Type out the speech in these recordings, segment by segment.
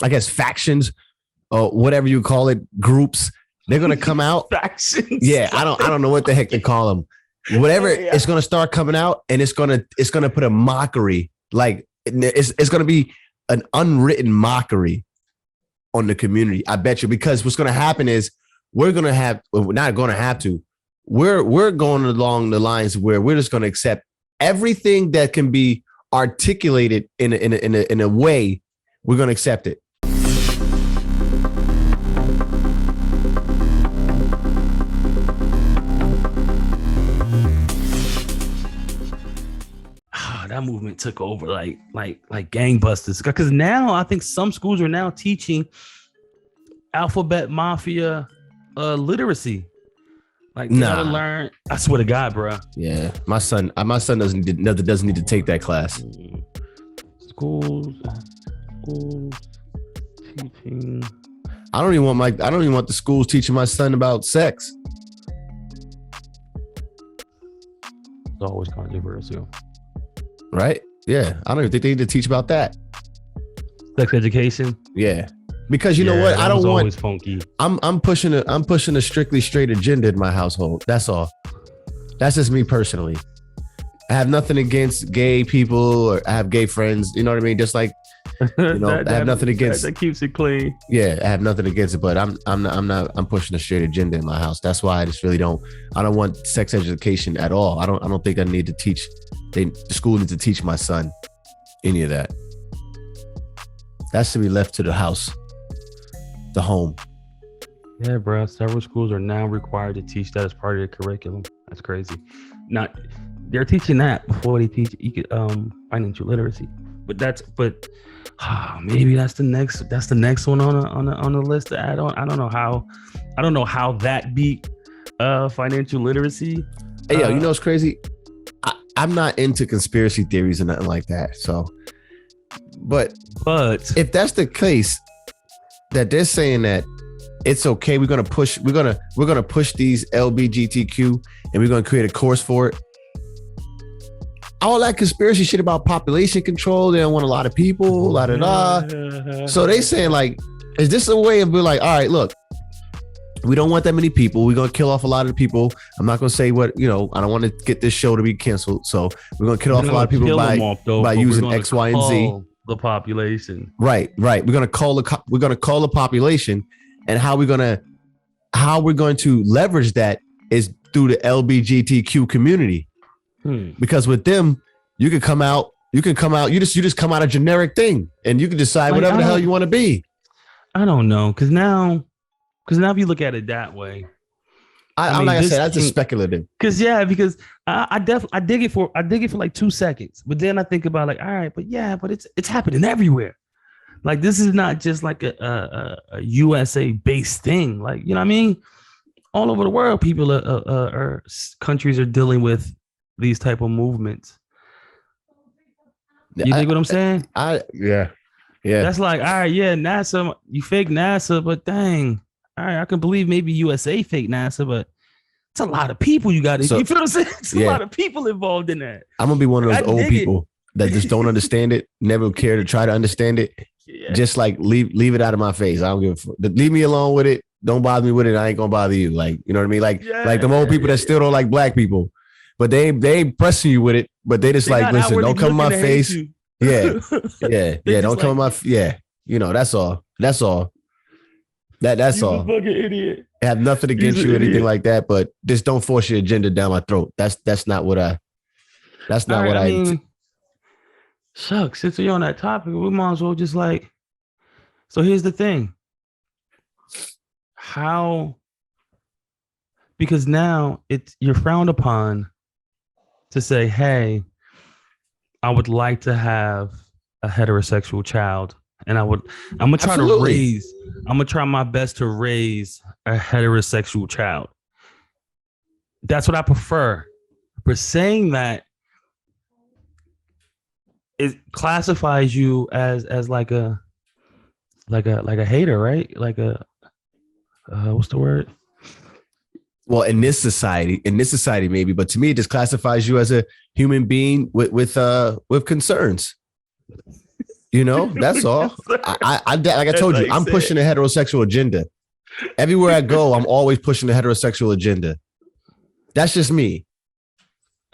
I guess factions or whatever you call it, groups. They're gonna come out. Factions. Yeah, I don't know what the heck they call them. Whatever, it's gonna start coming out, and it's gonna put a mockery. Like it's gonna be an unwritten mockery on the community. I bet you, because what's gonna happen is we're going to have, we're not going to have to, we're going along the lines where we're just going to accept everything that can be articulated in a way. We're going to accept it. That movement took over like gangbusters, because now I think some schools are now teaching alphabet mafia literacy. Like, you gotta learn. I swear to God, bro. Yeah, my son doesn't need to take that class. Schools teaching. I don't even want the schools teaching my son about sex. It's always controversial, right? Yeah, I don't even think they need to teach about that. Sex education. Yeah. Because you know what, I don't want. Funky. I'm pushing a strictly straight agenda in my household. That's all. That's just me personally. I have nothing against gay people, or I have gay friends. You know what I mean? Just like, you know, I have nothing against. That keeps it clean. Yeah, I have nothing against it, but I'm pushing a straight agenda in my house. That's why I just really don't. I don't want sex education at all. I don't think I need to teach. The school needs to teach my son any of that. That should be left to the house. The home. Yeah, bro. Several schools are now required to teach that as part of the curriculum. That's crazy. Not they're teaching that before they teach financial literacy. But maybe that's the next one on the list to add on. I don't know how that beat financial literacy. Hey, yo, you know what's crazy? I'm not into conspiracy theories or nothing like that. So, but if that's the case, that they're saying that it's okay, we're gonna push these LGBTQ and we're gonna create a course for it. All that conspiracy shit about population control, they don't want a lot of people, So they saying, like, is this a way of being like, all right, look, we don't want that many people. We're gonna kill off a lot of the people. I'm not gonna say what, you know, I don't want to get this show to be canceled. So we're gonna kill off a lot of people by using X, Y, and Z. The population. Right. We're gonna call the population, and how we're going to leverage that is through the LGBTQ community. Because with them, you can come out. You just come out a generic thing, and you can decide whatever the hell you want to be. I don't know, because now if you look at it that way, like I said, that's just speculative. Because I dig it for like 2 seconds, but then I think about, like, all right, but it's happening everywhere. Like, this is not just like a USA based thing. Like, you know what I mean? All over the world, people countries are dealing with these type of movements. You think what I'm saying? Yeah. That's like, all right, yeah, NASA, you fake NASA, but dang. All right, I can believe maybe USA fake NASA, but it's a lot of people you got to. You feel what I'm saying? It's a lot of people involved in that. I'm gonna be one of those old people that just don't understand it, never care to try to understand it. Yeah. Just like leave it out of my face. I don't give a fuck. Leave me alone with it. Don't bother me with it. I ain't gonna bother you. Like, you know what I mean? Like the old people that still don't like black people, but they ain't pressing you with it. But they just like, listen, don't come in my face. Yeah. Don't come in my. Yeah. You know, that's all. That's all. That's all. Fucking idiot. I have nothing against you or anything like that, but just don't force your agenda down my throat. That's not what I. That's not what I mean, shucks. Since you're on that topic, we might as well just like. So here's the thing. Because now you're frowned upon to say, hey, I would like to have a heterosexual child. And I'm gonna try my best to raise a heterosexual child. That's what I prefer. But saying that, it classifies you as like a hater, right? Like a what's the word? Well, in this society maybe, but to me, it just classifies you as a human being with concerns. You know, that's all. Like I told you, I'm pushing the heterosexual agenda. Everywhere I go, I'm always pushing the heterosexual agenda. That's just me.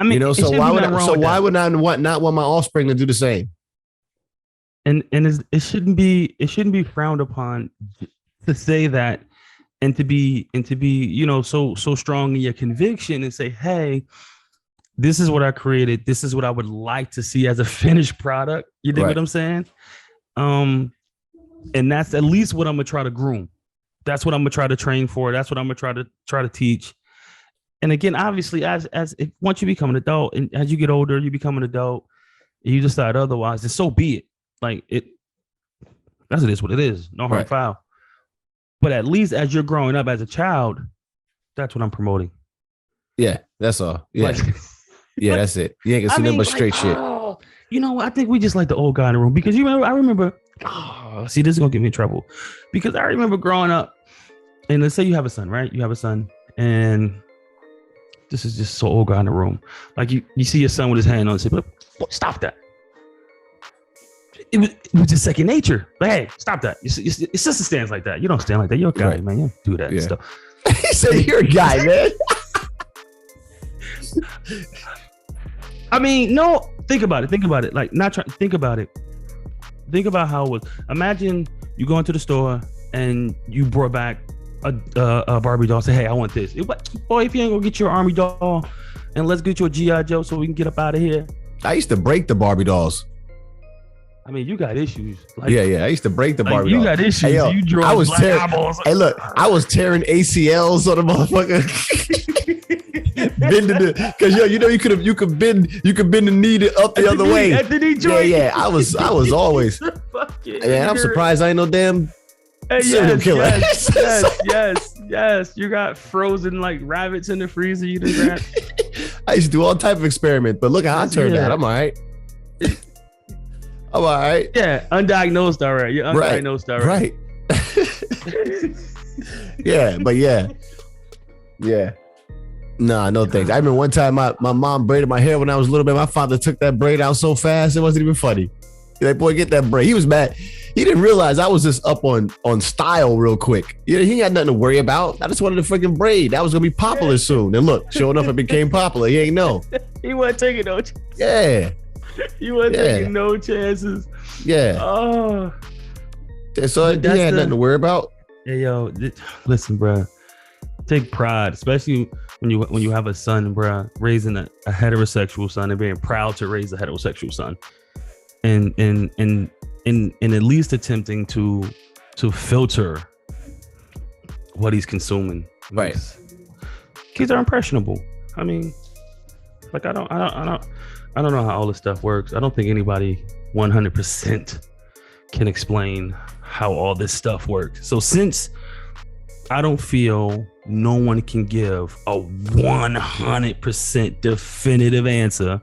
I mean, you know, so why would I not want my offspring to do the same? And it shouldn't be frowned upon to say that, and to be you know, so strong in your conviction and say, hey, this is what I created. This is what I would like to see as a finished product. You dig what I'm saying? And that's at least what I'm gonna try to groom. That's what I'm gonna try to train for. That's what I'm gonna try to teach. And again, obviously, once you become an adult, and as you get older, you become an adult, and you decide otherwise, then so be it. Like it is what it is. No harm, foul. But at least as you're growing up as a child, that's what I'm promoting. Yeah, that's all. Yeah. Yeah, that's it. You ain't gonna see nothing but straight shit. You know, I think we just like the old guy in the room, because I remember, see, this is gonna get me in trouble, because I remember growing up, and let's say you have a son, right? You have a son, and this is just so old guy in the room. Like you see your son with his hand on his hip, stop that. It was just second nature. Like, hey, stop that. Your sister stands like that. You don't stand like that. You're a guy, man. You don't do that and stuff. He said, you're a guy, man. I mean, no, think about it. Like, not trying to think about it. Think about how it was. Imagine you go into the store and you brought back a Barbie doll. Say, hey, I want this. Boy, if you ain't gonna get your Army doll, and let's get you a G.I. Joe so we can get up out of here. I used to break the Barbie dolls. I mean, you got issues. Like, yeah. I used to break the Barbie dolls. You got issues. Hey, yo, you draw eyeballs. Hey, look, I was tearing ACLs on the motherfucker. Bending the, because you know you could bend the knee up the other way. At the knee joint. Yeah. I was always. Man, I'm surprised I ain't no damn serial killer. Yes. You got frozen like rabbits in the freezer. You didn't grab. I used to do all type of experiments, but look how I turned out. I'm all right. Yeah, undiagnosed already. You're undiagnosed already. Right. Yeah. Nah, no thanks. I remember one time my mom braided my hair when I was a little bit. My father took that braid out so fast it wasn't even funny. He's like, boy, get that braid. He was mad. He didn't realize I was just up on style real quick. You know, he had nothing to worry about. I just wanted to freaking braid. That was gonna be popular soon. And look, sure enough, it became popular. He ain't know. He wasn't taking no chances. Yeah. You wasn't taking no chances. Yeah. Oh. So he had nothing to worry about. Hey, yo, listen, bro. Take pride, especially when you have a son, bro, raising a heterosexual son and being proud to raise a heterosexual son, and at least attempting to filter what he's consuming. Right. Kids are impressionable. I mean, like I don't know how all this stuff works. I don't think anybody 100% can explain how all this stuff works. So since I don't feel no one can give a 100% definitive answer,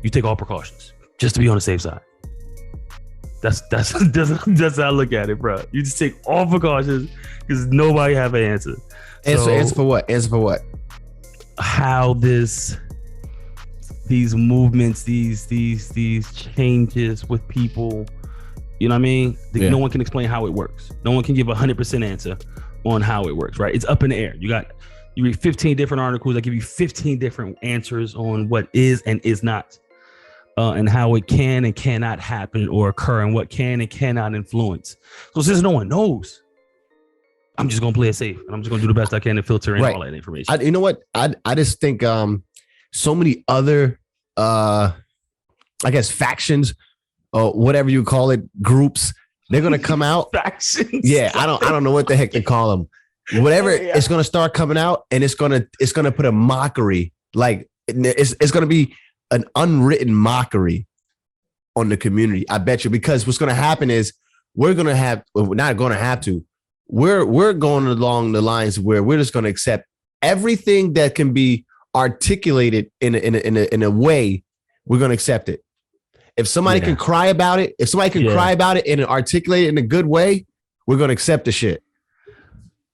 you take all precautions just to be on the safe side. That's how I look at it, bro. You just take all precautions because nobody have an answer. Answer for what? Answer for what? How these movements, these changes with people, you know what I mean? No one can explain how it works. No one can give 100% answer on how it works, right? It's up in the air. You read 15 different articles that give you 15 different answers on what is and is not, and how it can and cannot happen or occur, and what can and cannot influence. So since no one knows, I'm just gonna play it safe, and I'm just gonna do the best I can to filter in all that information. You know what? I just think so many other I guess factions or whatever you call it, groups, they're gonna come out. Factions. Yeah, I don't know what the heck they call them. Whatever, it's gonna start coming out, and it's gonna put a mockery, like it's gonna be an unwritten mockery on the community. I bet you, because what's gonna happen is we're going along the lines where we're just gonna accept everything that can be articulated in a way. We're gonna accept it. If somebody can cry about it, cry about it and articulate it in a good way, we're gonna accept the shit.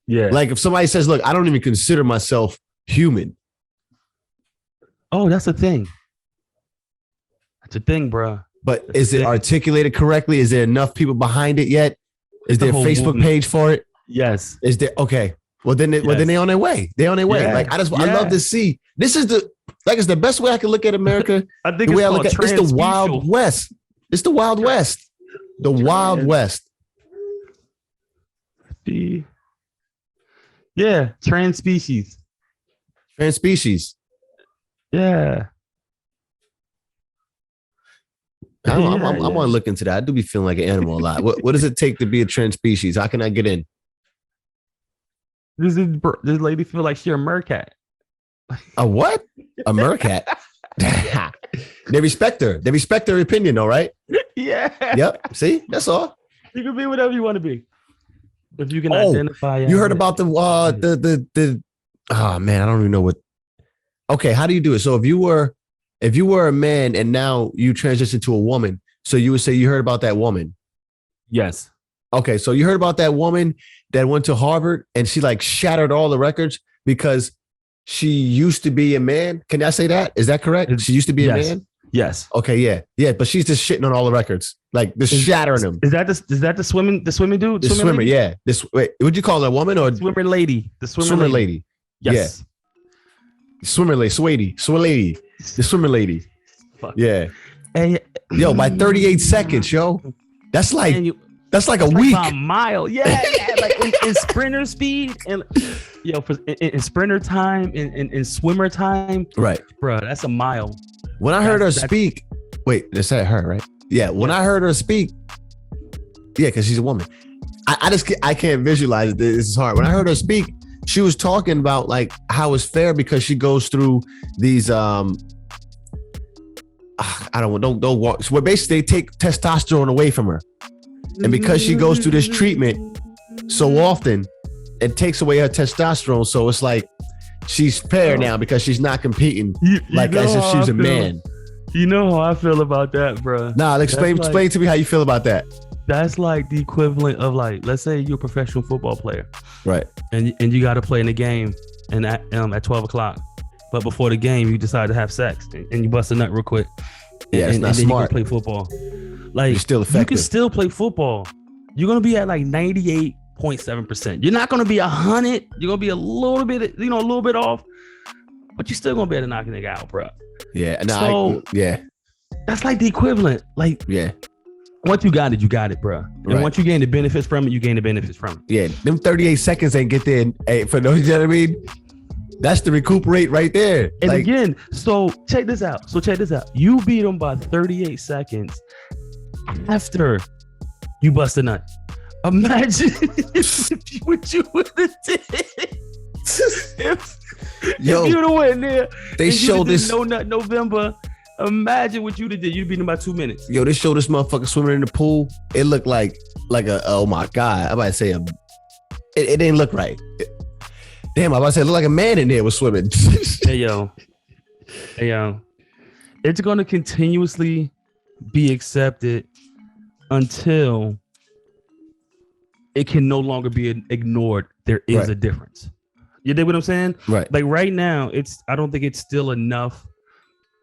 Yeah. Like if somebody says, look, I don't even consider myself human. Oh, that's a thing. That's a thing, bro. But is it articulated correctly? Is there enough people behind it yet? Is there a Facebook page for it? Yes. Is there? Okay. Well, then they on their way. They on their way. Yeah. Like I love to see. This is it's the best way I can look at America. I think the way it's I look at it's the Wild West. It's the Wild West. The Wild West. Yeah, trans species. Trans species. Yeah. I want to look into that. I do be feeling like an animal a lot. What does it take to be a trans species? How can I get in? This lady feel like she a mercat. A what? A mercat? They respect her. They respect her opinion, though, right? Yeah. Yep. See, that's all. You can be whatever you want to be. If you can identify. You heard about the oh man, I don't even know what. Okay, how do you do it? So if you were a man and now you transition to a woman, so you would say you heard about that woman. Yes. Okay, so you heard about that woman that went to Harvard and she like shattered all the records because she used to be a man. Can I say that? Is that correct? She used to be a man? Yes. Okay, yeah. But she's just shitting on all the records. Like just shattering them. Is that the swimming dude? The swimmer, lady? Yeah. Would you call her a woman or swimmer lady? The swimmer lady. Yes. Yeah. Swimmer lady. The swimmer lady. Fuck. Yeah. Hey, yo, by 38 seconds, yo. That's like a week. Like a mile. Yeah. Like in sprinter speed and in sprinter time, in swimmer time. Right. Bro, that's a mile. When I heard her speak, wait, is that her, right? Yeah. When I heard her speak, yeah, because she's a woman. I can't visualize it. This is hard. When I heard her speak, she was talking about like how it's fair because she goes through these don't walk. So basically they take testosterone away from her. And because she goes through this treatment so often, it takes away her testosterone. So it's like she's fair now because she's not competing as if she was a man. You know how I feel about that, bro. Nah, explain to me how you feel about that. That's like the equivalent of like, let's say you're a professional football player. Right. And you got to play in the game and at 12 o'clock. But before the game, you decide to have sex and you bust a nut real quick. Yeah, it's not and then smart. You can play football. Like, you're still effective. You can still play football. You're going to be at like 98.7%. You're not going to be 100. You're going to be a little bit off. But you're still going to be able to knock a nigga out, bro. Yeah. That's like the equivalent. Like, yeah. Once you got it, bro. And once you gain the benefits from it, you gain the benefits from it. Yeah. Them 38 seconds ain't get there. For those, you know what I mean? That's the recuperate right there. And again, so check this out. You beat them by 38 seconds after you bust a nut. Imagine what you would have did. If you'd have went there, they showed this No Nut November. Imagine what you'd have did. You'd beat them by 2 minutes. Yo, they showed this motherfucker swimming in the pool. It looked like oh my God. I'm about to say it didn't look right. Damn, I'm about to say it looked like a man in there was swimming. Hey yo. It's gonna continuously be accepted until it can no longer be ignored. There is a difference. You dig what I'm saying? Right. Like right now, I don't think it's still enough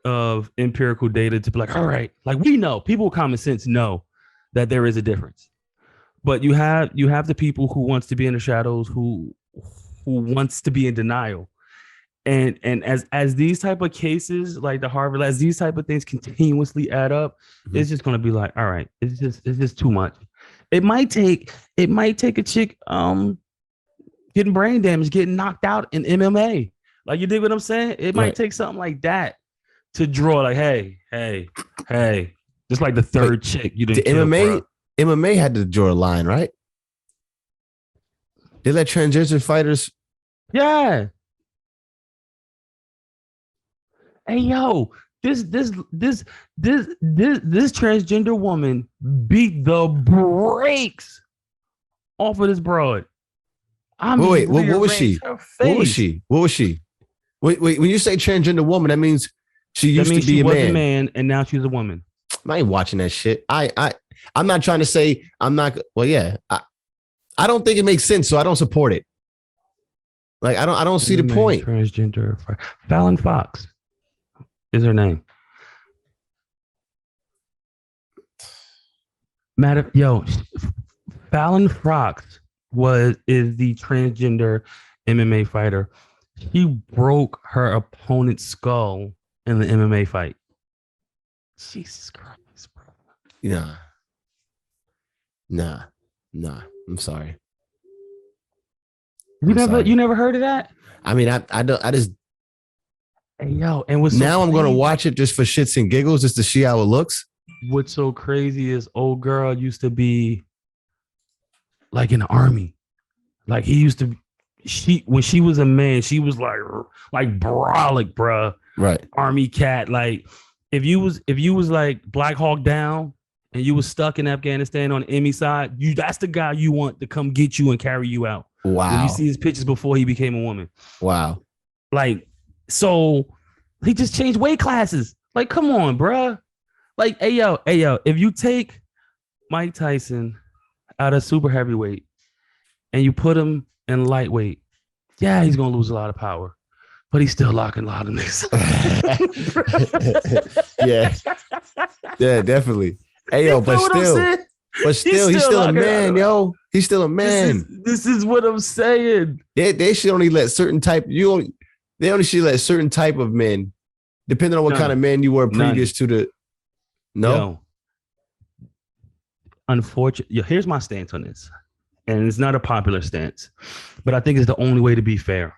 of empirical data to be like, all right, like we know, people with common sense know that there is a difference. But you have the people who wants to be in the shadows, who wants to be in denial. And as these type of cases, like the Harvard, as these type of things continuously add up, it's just gonna be like, all right, it's just too much. It might take a chick getting brain damage, getting knocked out in MMA. Like, you dig what I'm saying? It might take something like that to draw like, hey, just like the third chick you didn't kill, bro. MMA had to draw a line, right? They let transgender fighters. Yeah. Hey yo, this transgender woman beat the brakes off of this broad. Wait, what was she? What was she? Wait, when you say transgender woman, that means she used to be a man and now she's a woman. I ain't watching that shit. I'm not trying to say I'm not. Well, yeah, I don't think it makes sense, so I don't support it. Like I don't see the point. Transgender Fallon Fox is her name. Fallon Fox is the transgender MMA fighter. She broke her opponent's skull in the MMA fight. Jesus Christ, bro. Nah. I'm sorry. You never heard of that? I mean, I don't. I just. Hey, yo, and what's now so I'm gonna watch it just for shits and giggles, just to see how it looks. What's so crazy is old girl used to be like in the army. Like he used to. When she was a man, she was like brolic, bruh. Right. Army cat. Like if you was like Black Hawk Down and you was stuck in Afghanistan on the enemy side, that's the guy you want to come get you and carry you out. Wow. When you see his pictures before he became a woman. Wow. Like, so he just changed weight classes. Like, come on, bruh. Like, hey yo, if you take Mike Tyson out of super heavyweight and you put him in lightweight, yeah, he's gonna lose a lot of power, but he's still locking a lot of niggas. Yeah, definitely. Hey yo, but still, he's still a man, yo. He's still a man. This is what I'm saying. They should only let certain type. They only should let certain type of men, depending on what kind of man you were previous to the. No. Unfortunately, here's my stance on this, and it's not a popular stance, but I think it's the only way to be fair.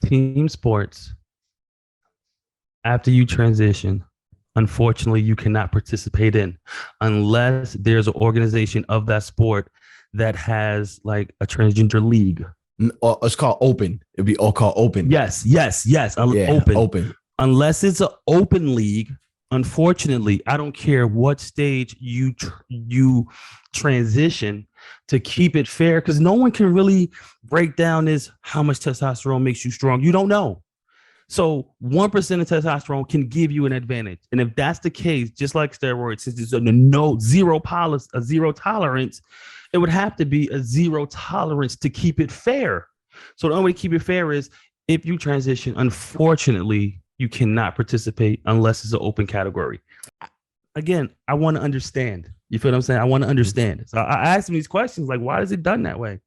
Team sports, after you transition, unfortunately, you cannot participate in unless there's an organization of that sport that has like a transgender league. It's called open. It'd be all called open. Yes. Open. Unless it's an open league, unfortunately, I don't care what stage you transition to keep it fair, because no one can really break down this how much testosterone makes you strong. You don't know. So 1% of testosterone can give you an advantage. And if that's the case, just like steroids, since it's a zero tolerance, it would have to be a zero tolerance to keep it fair. So the only way to keep it fair is if you transition, unfortunately, you cannot participate unless it's an open category. Again, I want to understand. You feel what I'm saying? I want to understand. So I asked him these questions, like, why is it done that way?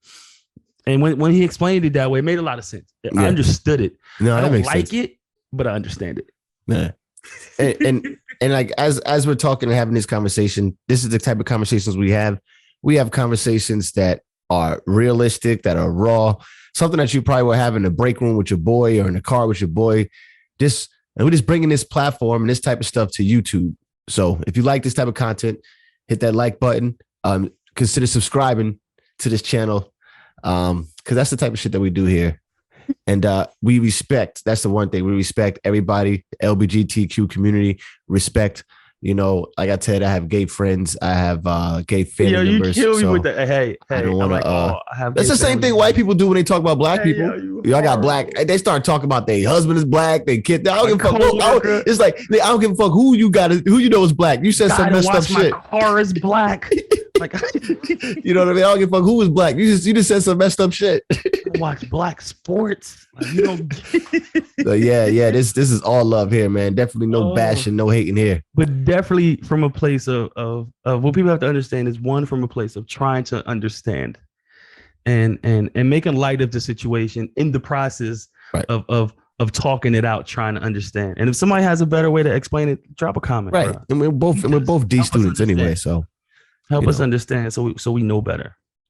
And when he explained it that way, it made a lot of sense. Yeah. I understood it. No, I don't makes like sense. it, but I understand it. Yeah. and like as we're talking and having this conversation, this is the type of conversations we have. We have conversations that are realistic, that are raw, something that you probably will have in the break room with your boy or in the car with your boy. And we're just bringing this platform and this type of stuff to YouTube. So if you like this type of content, hit that like button. Consider subscribing to this channel, because that's the type of shit that we do here. And we respect. That's the one thing. We respect everybody, the LGBTQ community. Respect. You know, like I said, I have gay friends. I have gay family members. You kill me with that. Hey, I don't want to. Have that's the same thing white people do when they talk about black people. I got black. They start talking about their husband is black. They kid. I don't give a fuck. It's like I don't give a fuck who you know is black. You said some messed up shit. My car is black. Like, you know what I mean? I don't give a fuck who is black. You just said some messed up shit. Watch black sports. Like, you don't. So yeah. This is all love here, man. Definitely no bashing, no hating here. But definitely from a place of what people have to understand is, one, from a place of trying to understand and making light of the situation in the process of talking it out, trying to understand. And if somebody has a better way to explain it, drop a comment. Right. Bro. And we're both D students anyway, so help us understand so we know better.